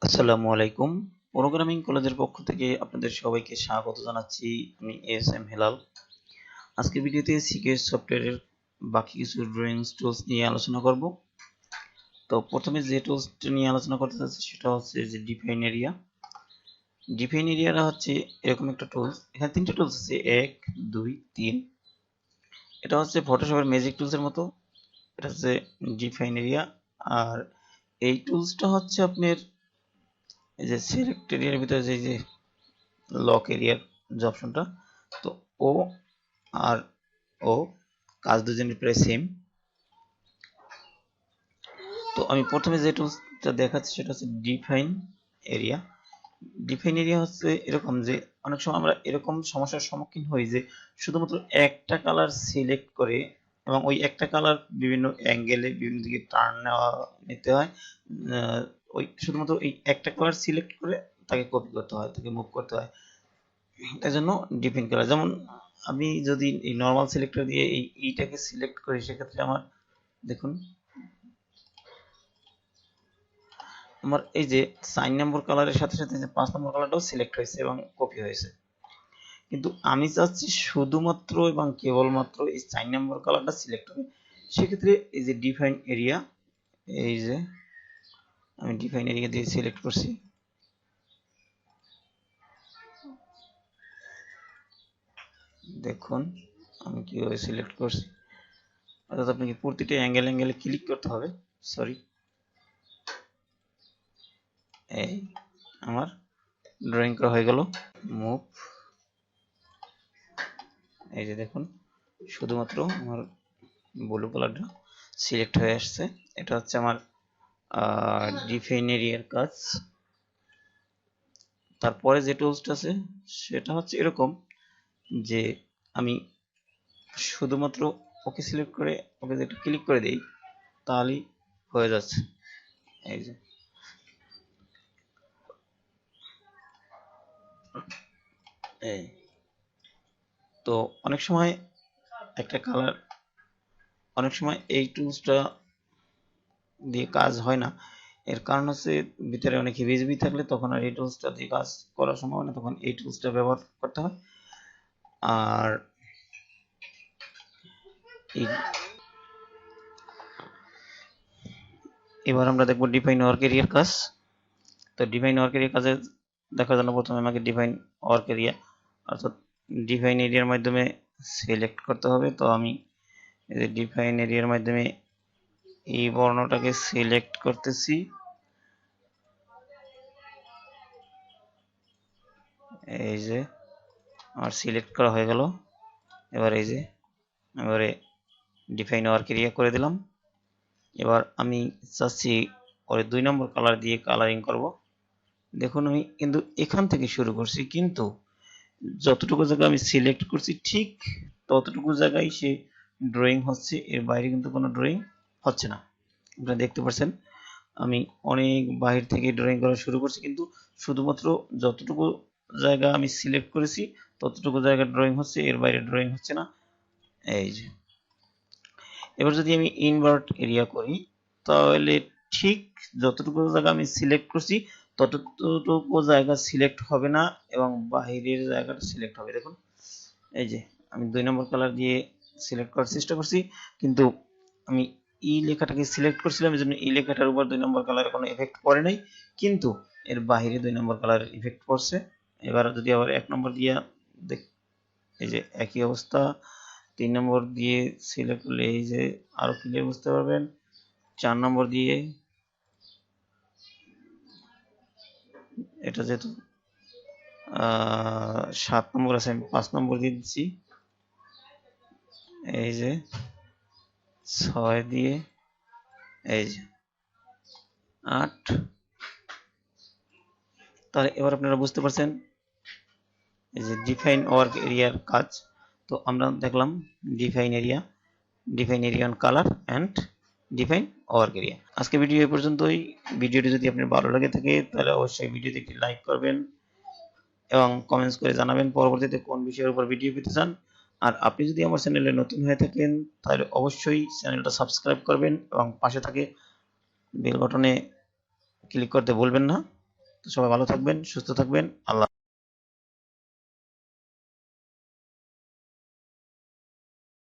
আসসালামু আলাইকুম। প্রোগ্রামিং কলেজের পক্ষ থেকে আপনাদের সবাইকে স্বাগত জানাচ্ছি। আমি এস এম হেলাল। আজকের ভিডিওতে সিকিউর সফটওয়্যারের বাকি কিছু ড্রয়িং টুলস নিয়ে আলোচনা করব। তো প্রথমে যে টুলসটি নিয়ে আলোচনা করতে চাচ্ছি সেটা হচ্ছে যে ডিফাইন এরিয়া। ডিফাইন এরিয়াটা হচ্ছে এরকম একটা টুলস। এখানে তিনটা টুলস আছে, 1, 2, 3। এটা হচ্ছে ফটোশপের ম্যাজিক টুলসের মতো। এটা হচ্ছে ডিফাইন এরিয়া। আর এই টুলসটা হচ্ছে আপনার এই যে সিলেক্ট এরিয়ার ভিতরে যে লক এরিয়ার যে অপশনটা, তো ও আর ও কাজ দুজনের প্রায় সেম। তো আমি প্রথমে যে টুলসটা দেখাচ্ছি সেটা হচ্ছে ডিফাইন এরিয়া। ডিফাইন এরিয়া হচ্ছে এরকম যে অনেক সময় আমরা এরকম সমস্যার সম্মুখীন হই যে শুধুমাত্র একটা কালার সিলেক্ট করে এবং ওই একটা কালার বিভিন্ন অ্যাঙ্গেলে বিভিন্ন দিকে টার্ন নিতে হয়। ওই শুধুমাত্র এই একটা কালার সিলেক্ট করে তাকে কপি করতে হয়, তাকে মুভ করতে হয়। এই জন্য ডিফাইন করা, যেমন আমি যদি এই নর্মাল সিলেক্টর দিয়ে এই ইটাকে সিলেক্ট করি সেক্ষেত্রে আমার দেখুন আমার এই যে 4 নম্বর কালারের সাথে সাথে যে 5 নম্বর কালারটাও সিলেক্ট হয়েছে এবং কপি হয়েছে। কিন্তু আমি চাচ্ছি শুধুমাত্র এবং কেবলমাত্র এই 4 নম্বর কালারটা সিলেক্ট হবে। সেক্ষেত্রে এই যে ডিফাইন এরিয়া, এই যে আমি ডিফাইন এরিয়া দিয়ে সিলেক্ট করছি। দেখুন আমি কিভাবে সিলেক্ট করছি। অর্থাৎ আপনাকে প্রতিটা অ্যাঙ্গেলে ক্লিক করতে হবে। সরি, এই আমার ড্রয়িং করা হয়ে গেল। মুভ, এই যে দেখুন শুধুমাত্র আমার ব্লু কালারটা সিলেক্ট হয়ে আসছে। এটা হচ্ছে আমার ডিফাইন এরিয়ার কাজ। তারপরে যে টুলসটা আছে সেটা হচ্ছে এরকম যে আমি শুধুমাত্র ওকে সিলেক্ট করে ওকে যেটা ক্লিক করে দেই তাহলেই হয়ে যাচ্ছে। এই যে এই তো অনেক সময় একটা কালার, অনেক সময় এই টুলসটা দিয়ে কাজ হয় না। এর কারণ হচ্ছে ভিতরে অনেক হিবিজিবি থাকলে তখন আর এই টুলসটা দিয়ে কাজ করা সম্ভব হয় না, তখন এই টুলসটা ব্যবহার করতে হয়। আর এবার আমরা দেখব ডিফাইন ওয়ার্ক এরিয়ার কাজ। তো ডিফাইন ওয়ার্ক এরিয়া কাজে দেখার জন্য প্রথমে আমাকে ডিফাইন ওয়ার্ক এরিয়া অর্থাৎ ডিফাইন এরিয়ার মাধ্যমে সিলেক্ট করতে হবে। তো আমি এই যে ডিফাইন এরিয়ার মাধ্যমে এই বর্ণটাকে সিলেক্ট করতেছি। এই যে আমার সিলেক্ট করা হয়ে গেল। এবার এই যে এবারে ডিফাইন ওয়ার্ক এরিয়া করে দিলাম। এবার আমি চাচ্ছি ওর 2 নম্বর কালার দিয়ে কালারিং করব। দেখুন আমি কিন্তু এখান থেকে শুরু করছি, কিন্তু যতটুকু জায়গা আমি সিলেক্ট করছি ঠিক ততটুকু জায়গায় সে ড্রয়িং হচ্ছে, এর বাইরে কিন্তু কোনো ড্রয়িং হচ্ছে না। আপনারা দেখতে পাচ্ছেন আমি অনেক বাহির থেকে ড্রয়িং করা শুরু করছি, কিন্তু শুধুমাত্র যতটুকু জায়গা আমি সিলেক্ট করেছি ততটুকু জায়গা ড্রয়িং হচ্ছে, এর বাইরে ড্রয়িং হচ্ছে না। এই যে এবার যদি আমি ইনভার্ট এরিয়া করি তাহলে ঠিক যতটুকু জায়গা আমি সিলেক্ট করছি ততটুকু জায়গা সিলেক্ট হবে না এবং বাহিরের জায়গাটা সিলেক্ট হবে। দেখুন এই যে আমি 2 নম্বর কালার দিয়ে সিলেক্ট করার চেষ্টা করছি, কিন্তু আমি ই লেখাটাকে সিলেক্ট করছিলাম, এই জন্য ই লেখাটার উপর 2 নম্বর কালারের কোনো এফেক্ট পড়ে নাই, কিন্তু এর বাহিরে 2 নম্বর কালারের ইফেক্ট পড়ছে। এবার যদি আবার 1 নম্বর দিয়ে দেখ, এই যে একই অবস্থা। 3 নম্বর দিয়ে সিলেক্ট করলে এই যে আরো ক্লিয়ার বুঝতে পারবেন। 4 নম্বর দিয়ে, এটা যেহেতু 7 নম্বর আছে আমি 5 নম্বর দিয়ে দিচ্ছি। এই যে 6 দিয়ে, এই যে 8। তাহলে এবার আপনারা বুঝতে পারছেন এই যে ডিফাইন ওয়ার্ক এরিয়ার কাজ। তো আমরা দেখলাম define area on colour and define work area. আজকে ভিডিও এই পর্যন্তই। ভিডিওটি যদি আপনার ভালো লাগে থাকে তাহলে অবশ্যই ভিডিওতে একটি লাইক করবেন এবং কমেন্টস করে জানাবেন পরবর্তীতে কোন বিষয়ের উপর ভিডিও পেতে চান। আর আপনি যদি আমার চ্যানেলে নতুন হয়ে থাকেন তাহলে অবশ্যই চ্যানেলটা সাবস্ক্রাইব করবেন এবং পাশে থাকে বেল বাটনে ক্লিক করতে ভুলবেন না। তো সবাই ভালো থাকবেন, সুস্থ থাকবেন। আল্লাহ